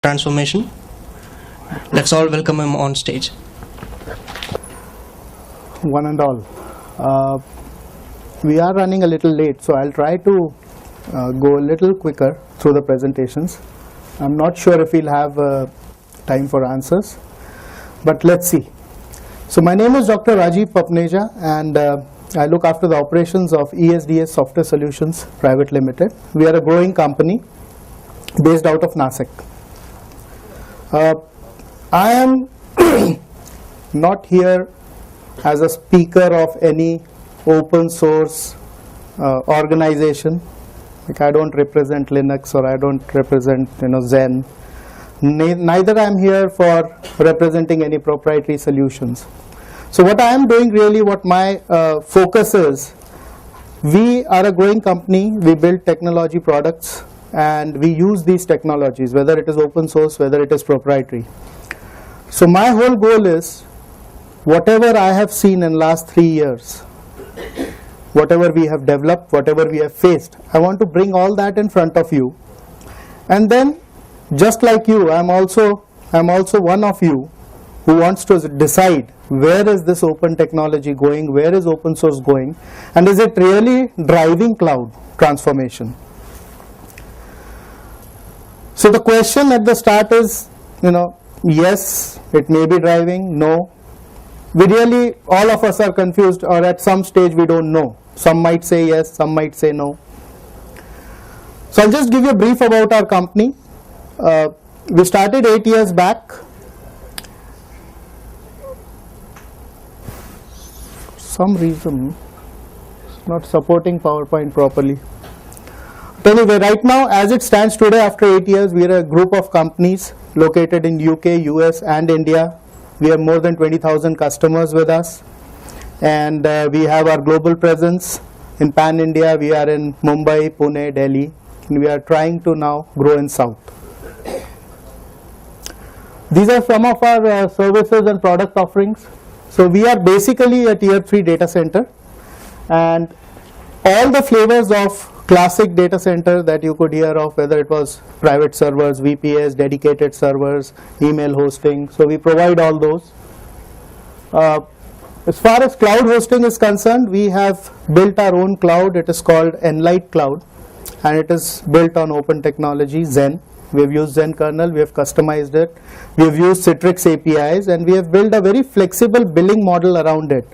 transformation. Let's all welcome him on stage. One and all. We are running a little late, so I'll try to go a little quicker through the presentations. I'm not sure if we'll have time for answers, but let's see. So my name is Dr. Rajiv Papneja, and I look after the operations of ESDS Software Solutions Private Limited. We are a growing company based out of Nasik. I am not here as a speaker of any open source organization. Like, I don't represent Linux or I don't represent Zen. Neither I am here for representing any proprietary solutions. So what I am doing really, what my focus is, we are a growing company, we build technology products and we use these technologies, whether it is open source, whether it is proprietary. So my whole goal is, whatever I have seen in last 3 years, whatever we have developed, whatever we have faced, I want to bring all that in front of you. And then, just like you, I'm also one of you who wants to decide where is this open technology going, where is open source going, and is it really driving cloud transformation? So the question at the start is, yes, it may be driving, no. We really, all of us are confused, or at some stage we don't know. Some might say yes, some might say no. So I'll just give you a brief about our company. We started 8 years back. Some reason it's not supporting PowerPoint properly. But anyway, right now, as it stands today, after 8 years, we are a group of companies located in UK, US and India. We have more than 20,000 customers with us, and we have our global presence in Pan India. We are in Mumbai, Pune, Delhi, and we are trying to now grow in South. These are some of our services and product offerings. So we are basically a tier 3 data center, and all the flavors of classic data center that you could hear of, whether it was private servers, VPS, dedicated servers, email hosting, so we provide all those. As far as cloud hosting is concerned, we have built our own cloud. It is called Enlight Cloud, and it is built on open technology, Zen. We have used Zen kernel, we have customized it, we have used Citrix APIs, and we have built a very flexible billing model around it.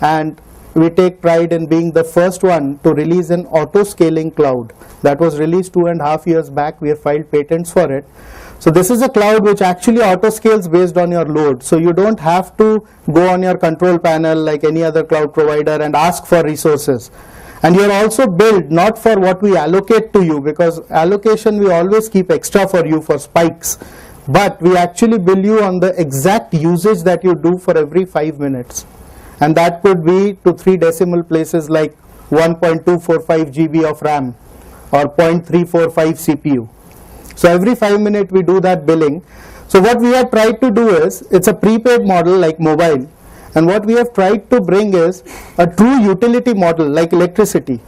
And we take pride in being the first one to release an auto-scaling cloud. That was released 2.5 years back. We have filed patents for it. So this is a cloud which actually auto-scales based on your load. So you don't have to go on your control panel like any other cloud provider and ask for resources. And you are also billed not for what we allocate to you, because allocation we always keep extra for you for spikes. But we actually bill you on the exact usage that you do for every 5 minutes. And that could be to 3 decimal places like 1.245 GB of RAM or 0.345 CPU. So every 5 minutes we do that billing. So what we have tried to do is, it's a prepaid model like mobile, and what we have tried to bring is a true utility model like electricity.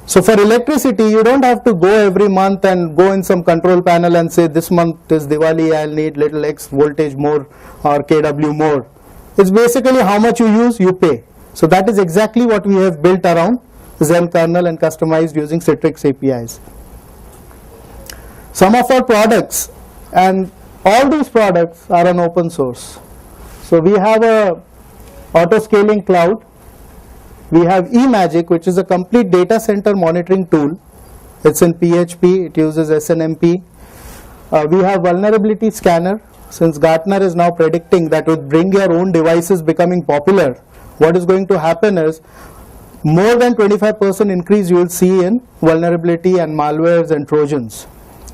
So for electricity, you don't have to go every month and go in some control panel and say, this month is Diwali, I'll need little X voltage more or kW more. It's basically how much you use, you pay. So that is exactly what we have built around Zen kernel and customized using Citrix APIs. Some of our products, and all these products are on open source. So we have a auto-scaling cloud. We have eMagic, which is a complete data center monitoring tool. It's in PHP, it uses SNMP. We have vulnerability scanner. Since Gartner is now predicting that with bring your own devices becoming popular, what is going to happen is more than 25% increase you will see in vulnerability and malwares and trojans.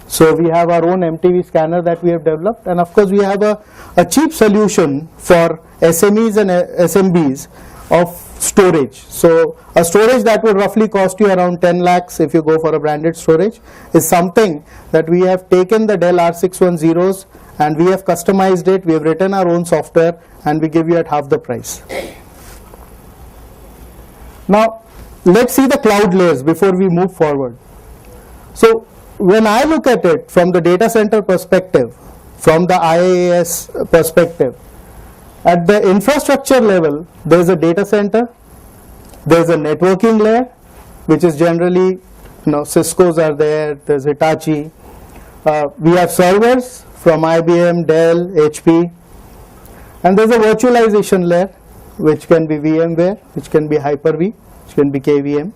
So we have our own MTV scanner that we have developed, and of course we have a cheap solution for SMEs and SMBs of storage. So a storage that would roughly cost you around 10 lakhs if you go for a branded storage is something that we have taken the Dell R610s and we have customized it, we have written our own software, and we give you at half the price. Now let's see the cloud layers before we move forward. So when I look at it from the data center perspective, from the IaaS perspective, at the infrastructure level, there is a data center, there is a networking layer, which is generally, Cisco's are there, there's Hitachi. We have servers from IBM, Dell, HP, and there's a virtualization layer, which can be VMware, which can be Hyper-V, which can be KVM.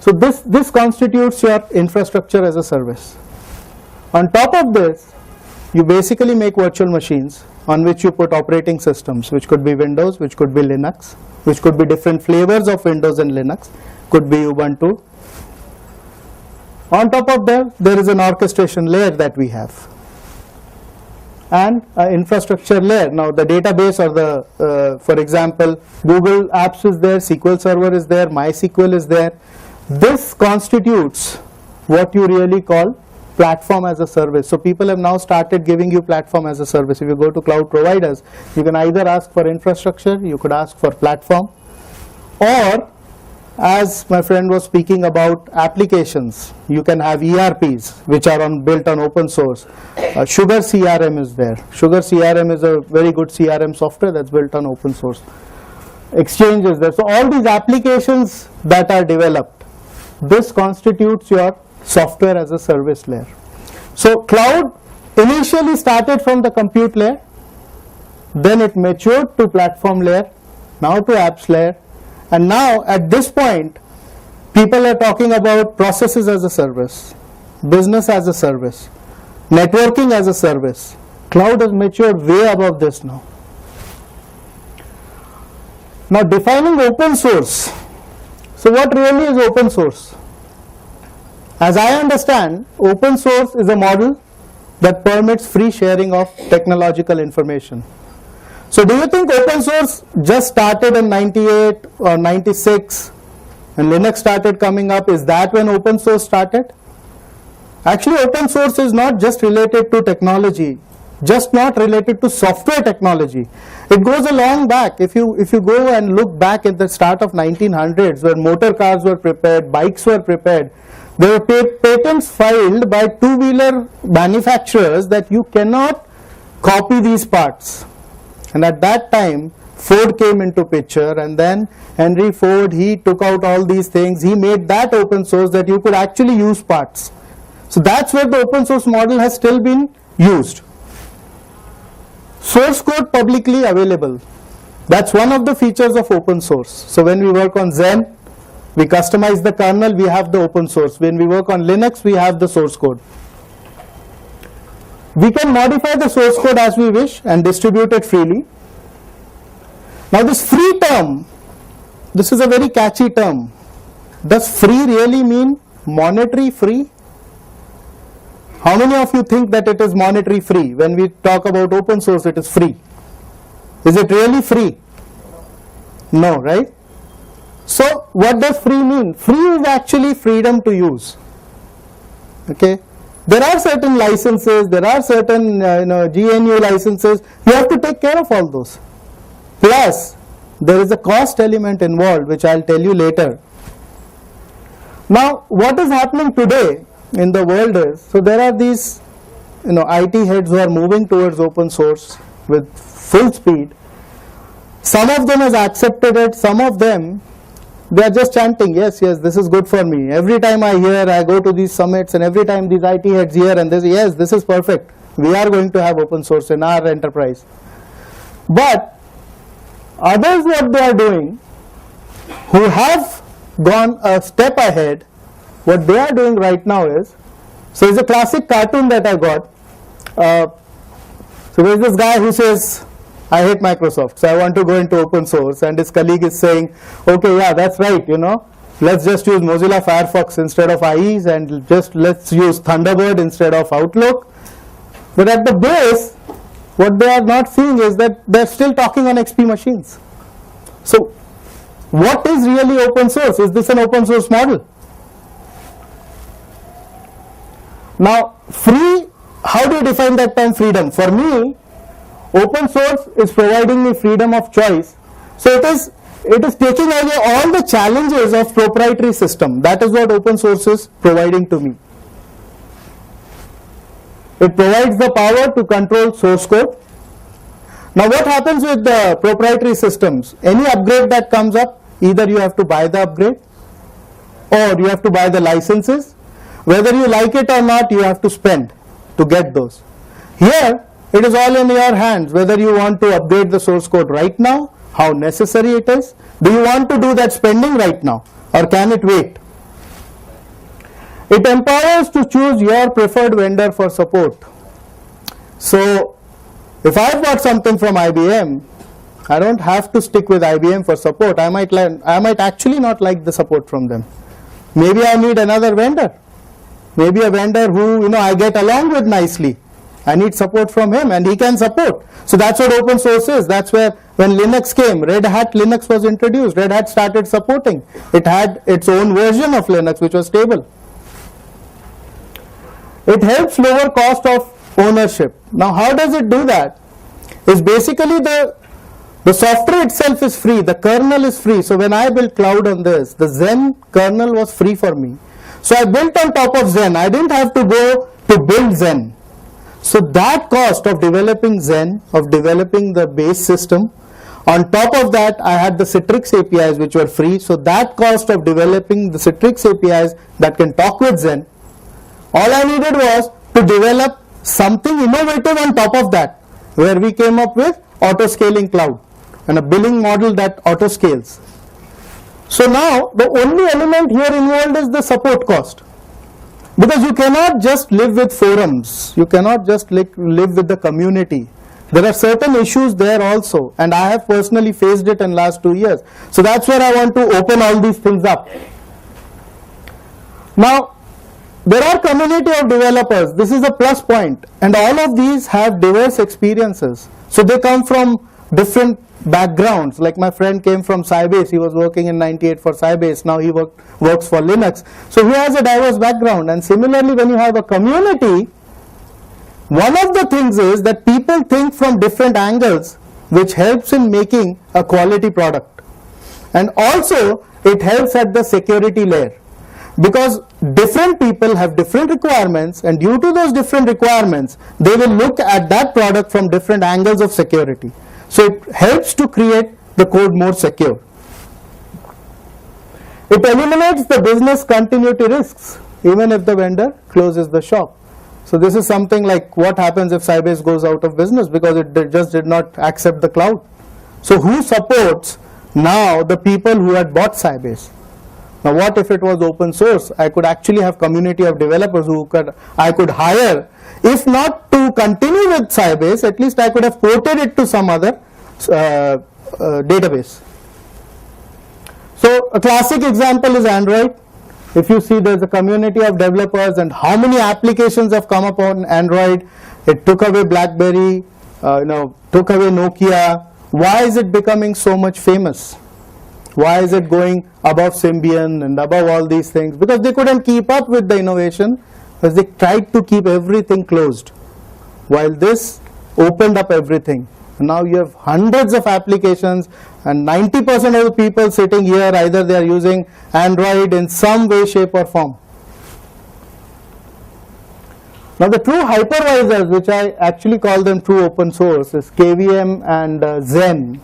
So this constitutes your infrastructure as a service. On top of this, you basically make virtual machines on which you put operating systems, which could be Windows, which could be Linux, which could be different flavors of Windows and Linux, could be Ubuntu. On top of that, there is an orchestration layer that we have, and an infrastructure layer. Now the database or the, for example, Google Apps is there, SQL Server is there, MySQL is there. This constitutes what you really call platform as a service. So people have now started giving you platform as a service. If you go to cloud providers, you can either ask for infrastructure, you could ask for platform, or as my friend was speaking about applications, you can have ERPs which are built on open source. Sugar CRM is there. Sugar CRM is a very good CRM software that's built on open source. Exchange is there. So all these applications that are developed, this constitutes your software as a service layer. So cloud initially started from the compute layer, then it matured to platform layer, now to apps layer, and now at this point people are talking about processes as a service, business as a service, networking as a service. Cloud has matured way above this now. Now defining open source. So what really is open source? As I understand, open source is a model that permits free sharing of technological information. So do you think open source just started in 98 or 96 and Linux started coming up? Is that when open source started? Actually, open source is not just related to technology, just not related to software technology. It goes a long back. If you go and look back at the start of 1900s, where motor cars were prepared, bikes were prepared, there were patents filed by two-wheeler manufacturers that you cannot copy these parts. And at that time, Ford came into picture, and then Henry Ford, he took out all these things. He made that open source that you could actually use parts. So that's where the open source model has still been used. Source code publicly available. That's one of the features of open source. So when we work on Zen, we customize the kernel, we have the open source. When we work on Linux, we have the source code. We can modify the source code as we wish and distribute it freely. Now this free term, this is a very catchy term. Does free really mean monetary free? How many of you think that it is monetary free? When we talk about open source, it is free. Is it really free? No, right? So what does free mean? Free is actually freedom to use. Okay? There are certain licenses, there are certain GNU licenses. You have to take care of all those. Plus, there is a cost element involved, which I'll tell you later. Now, what is happening today in the world is, so there are these IT heads who are moving towards open source with full speed. Some of them has accepted it, some of them, they are just chanting, yes, this is good for me. Every time I go to these summits, and every time these IT heads hear and they say, yes, this is perfect. We are going to have open source in our enterprise. But others, what they are doing, who have gone a step ahead, what they are doing right now is, so it's a classic cartoon that I got. So there's this guy who says, I hate Microsoft, so I want to go into open source, and his colleague is saying, okay, yeah, that's right, let's just use Mozilla Firefox instead of IEs, and let's use Thunderbird instead of Outlook. But at the base, what they are not seeing is that they're still talking on XP machines. So what is really open source? Is this an open source model? Now, free, how do you define that term freedom? For me, open source is providing me freedom of choice. So it is taking away all the challenges of proprietary system. That is what open source is providing to me. It provides the power to control source code. Now what happens with the proprietary systems? Any upgrade that comes up, either you have to buy the upgrade or you have to buy the licenses. Whether you like it or not, you have to spend to get those. Here, it is all in your hands, whether you want to upgrade the source code right now, how necessary it is. Do you want to do that spending right now, or can it wait? It empowers to choose your preferred vendor for support. So, if I've got something from IBM, I don't have to stick with IBM for support. I might actually not like the support from them. Maybe I need another vendor. Maybe a vendor who I get along with nicely. I need support from him and he can support. So that's what open source is. That's where when Linux came, Red Hat Linux was introduced. Red Hat started supporting. It had its own version of Linux which was stable. It helps lower cost of ownership. Now how does it do that? It's basically the software itself is free, the kernel is free. So when I built cloud on this, the Zen kernel was free for me. So I built on top of Zen. I didn't have to go to build Zen. So that cost of developing Zen, of developing the base system, on top of that I had the Citrix APIs which were free. So that cost of developing the Citrix APIs that can talk with Zen, all I needed was to develop something innovative on top of that, where we came up with auto-scaling cloud and a billing model that auto-scales. So now the only element here involved is the support cost. Because you cannot just live with forums, you cannot just live with the community. There are certain issues there also, and I have personally faced it in last 2 years. So that's where I want to open all these things up. Now, there are community of developers. This is a plus point, and all of these have diverse experiences. So they come from different backgrounds. Like my friend came from Sybase. He was working in 98 for Sybase. Now he works for Linux. So he has a diverse background. And similarly, when you have a community, one of the things is that people think from different angles, which helps in making a quality product. And also, it helps at the security layer. Because different people have different requirements, and due to those different requirements, they will look at that product from different angles of security. So it helps to create the code more secure. It eliminates the business continuity risks, even if the vendor closes the shop. So this is something like what happens if Sybase goes out of business because it just did not accept the cloud. So who supports now the people who had bought Sybase? Now what if it was open source? I could actually have community of developers who I could hire. If not to continue with Sybase, at least I could have ported it to some other database. So a classic example is Android. If you see, there's a community of developers, and how many applications have come up on Android. It took away BlackBerry, took away Nokia. Why is it becoming so much famous? Why is it going above Symbian and above all these things? Because they couldn't keep up with the innovation, because they tried to keep everything closed, while this opened up everything. And now you have hundreds of applications, and 90% of the people sitting here, either they are using Android in some way, shape or form. Now the true hypervisors, which I actually call them true open source, is KVM and Zen.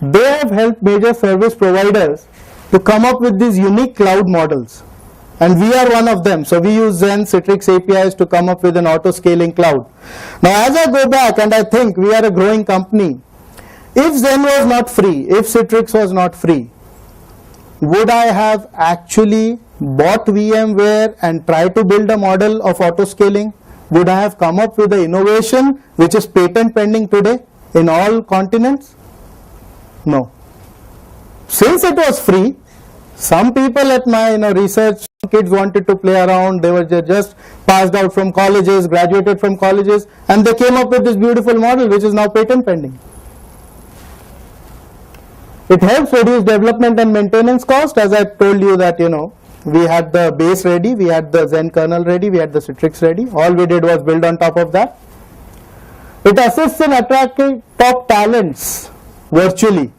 They have helped major service providers to come up with these unique cloud models, and we are one of them. So we use Zen, Citrix APIs to come up with an auto-scaling cloud. Now as I go back and I think we are a growing company, if Zen was not free, if Citrix was not free, would I have actually bought VMware and tried to build a model of auto-scaling? Would I have come up with an innovation which is patent pending today in all continents? No. Since it was free, some people at my research, kids wanted to play around, they were just passed out from colleges, graduated from colleges, and they came up with this beautiful model which is now patent pending. It helps reduce development and maintenance cost. As I told you that we had the base ready, we had the Zen kernel ready, we had the Citrix ready. All we did was build on top of that. It assists in attracting top talents virtually.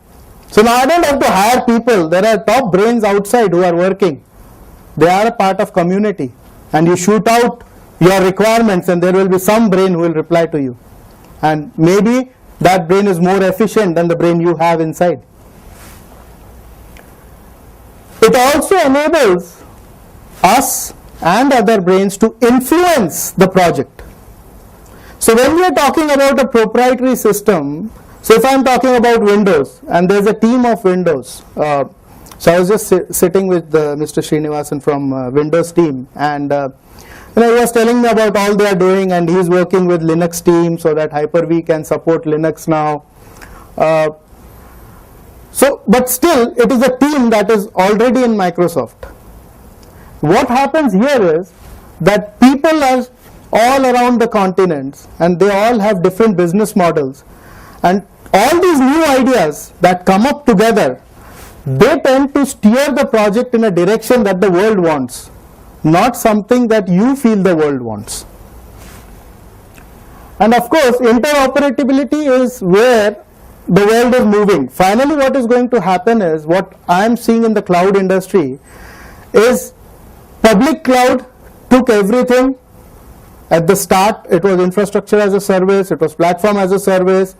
So now I don't have to hire people. There are top brains outside who are working. They are a part of community, and you shoot out your requirements, and there will be some brain who will reply to you, and maybe that brain is more efficient than the brain you have inside. It also enables us and other brains to influence the project. So when we are talking about a proprietary system, so if I am talking about Windows and there is a team of Windows, so I was just sitting with Mr. Srinivasan from Windows team, and he was telling me about all they are doing, and he is working with Linux team so that Hyper-V can support Linux now. But still it is a team that is already in Microsoft. What happens here is that people are all around the continents and they all have different business models, and all these new ideas that come up together, they tend to steer the project in a direction that the world wants, not something that you feel the world wants. And of course, interoperability is where the world is moving. Finally, what is going to happen is, what I am seeing in the cloud industry is, public cloud took everything. At the start, it was infrastructure as a service, it was platform as a service,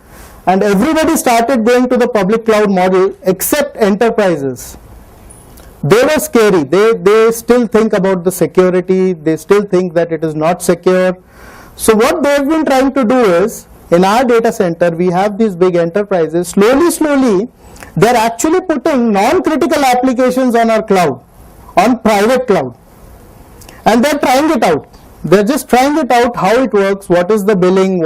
and everybody started going to the public cloud model except enterprises. They were scary. They still think about the security. They still think that it is not secure. So what they have been trying to do is, in our data center, we have these big enterprises. Slowly, they are actually putting non-critical applications on our cloud, on private cloud. And they are trying it out. They are just trying it out, how it works, what is the billing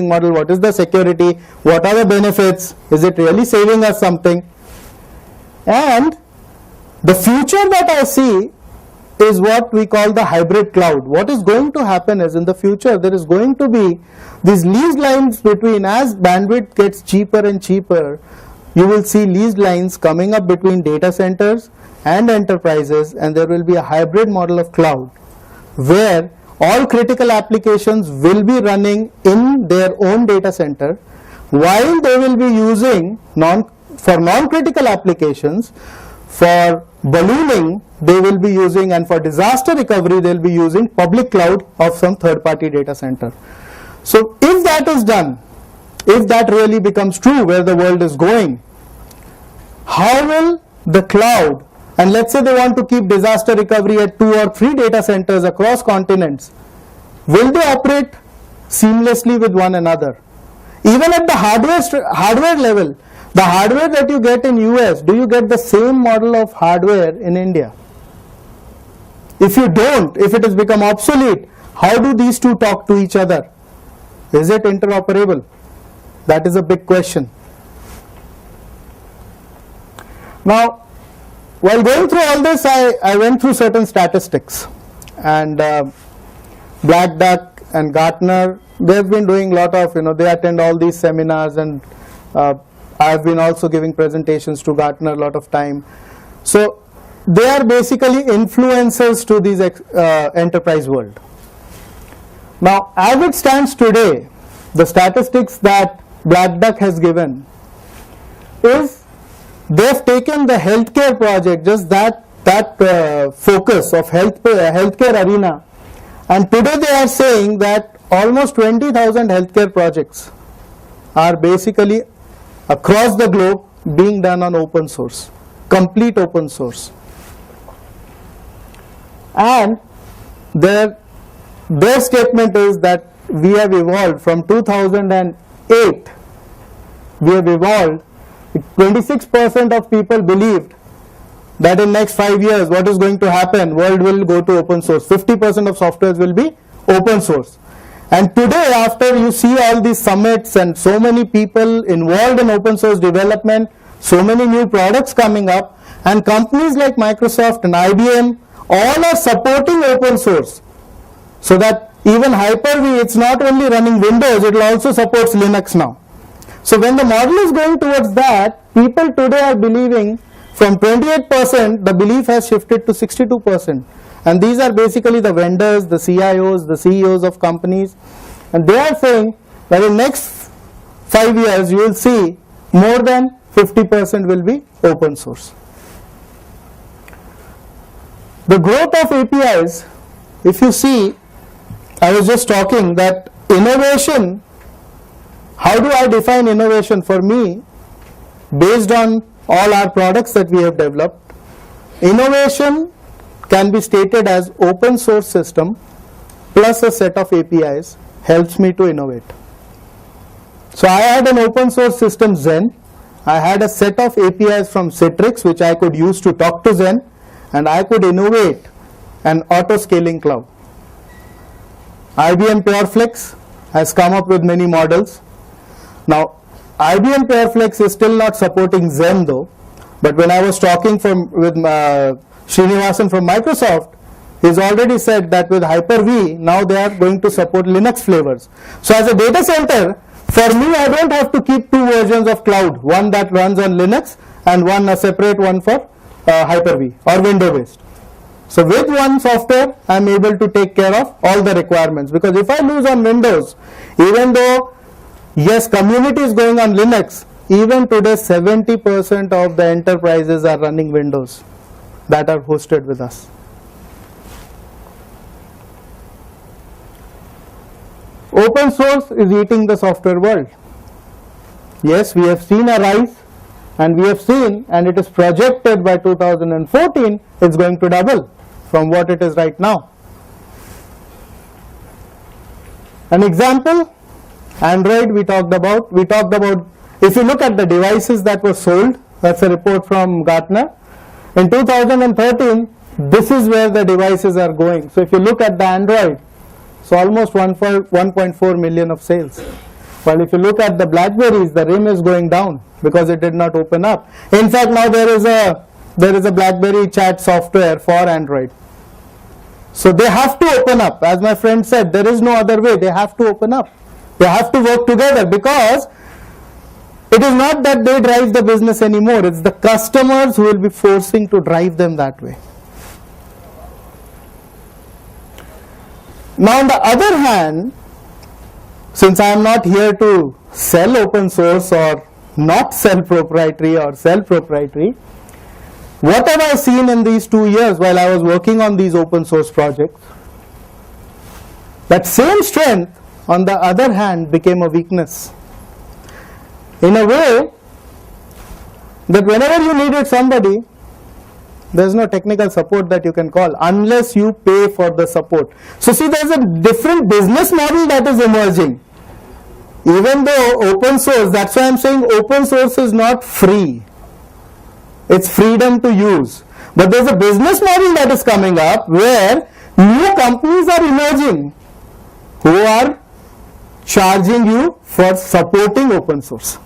model, what is the security, what are the benefits, is it really saving us something? And the future that I see is what we call the hybrid cloud. What is going to happen is, in the future there is going to be these leased lines between, as bandwidth gets cheaper and cheaper, you will see leased lines coming up between data centers and enterprises, and there will be a hybrid model of cloud where all critical applications will be running in their own data center, while they will be using for non-critical applications, for ballooning they will be using, and for disaster recovery they will be using public cloud of some third-party data center. So if that is done, if that really becomes true where the world is going, how will the cloud, and let's say they want to keep disaster recovery at 2 or 3 data centers across continents, will they operate seamlessly with one another? Even at the hardware level, the hardware that you get in US, do you get the same model of hardware in India? If you don't, if it has become obsolete, how do these two talk to each other? Is it interoperable? That is a big question. Now, while going through all this, I went through certain statistics, and Black Duck and Gartner, they have been doing a lot of, they attend all these seminars, and I have been also giving presentations to Gartner a lot of time. So they are basically influencers to these enterprise world. Now, as it stands today, the statistics that Black Duck has given is, they have taken the healthcare project, just that focus of healthcare arena, and today they are saying that almost 20,000 healthcare projects are basically across the globe being done on open source, complete open source. And their statement is that we have evolved from 2008, we have evolved. 26% of people believed that in next 5 years what is going to happen, world will go to open source, 50% of softwares will be open source. And today, after you see all these summits and so many people involved in open source development, so many new products coming up, and companies like Microsoft and IBM all are supporting open source, so that even Hyper-V, it's not only running Windows, it will also support Linux now. So when the model is going towards that, people today are believing, from 28%, the belief has shifted to 62%. And these are basically the vendors, the CIOs, the CEOs of companies. And they are saying that in next 5 years, you will see more than 50% will be open source. The growth of APIs, if you see, I was just talking that innovation, how do I define innovation? For me, based on all our products that we have developed, innovation can be stated as open source system plus a set of APIs helps me to innovate. So I had an open source system Zen, I had a set of APIs from Citrix which I could use to talk to Zen, and I could innovate an auto scaling cloud. IBM PureFlex has come up with many models. Now IBM PureFlex is still not supporting Zen though, but when I was talking with Srinivasan from Microsoft, he's already said that with Hyper-V now they are going to support Linux flavors. So as a data center, for me I don't have to keep two versions of cloud, one that runs on Linux and a separate one for Hyper-V or window based. So with one software I am able to take care of all the requirements, because if I lose on Windows, even though yes community is going on Linux, even today 70% of the enterprises are running Windows that are hosted with us. Open source is eating the software world. Yes, we have seen a rise, and we have seen, and it is projected by 2014 it's going to double from what it is right now. An example, Android we talked about, if you look at the devices that were sold, that's a report from Gartner, in 2013 this is where the devices are going. So if you look at the Android, so almost 1.4 million of sales. While if you look at the Blackberries, the RIM is going down because it did not open up. In fact, now there is a Blackberry chat software for Android. So they have to open up. As my friend said, there is no other way. They have to open up. They have to work together, because it is not that they drive the business anymore. It's the customers who will be forcing to drive them that way. Now on the other hand, since I am not here to sell open source or not sell proprietary or sell proprietary, what have I seen in these 2 years while I was working on these open source projects? That same strength on the other hand became a weakness. In a way that whenever you needed somebody, there is no technical support that you can call unless you pay for the support. So see, there is a different business model that is emerging. Even though open source, that's why I am saying open source is not free. It's freedom to use. But there is a business model that is coming up where new companies are emerging who are charging you for supporting open source.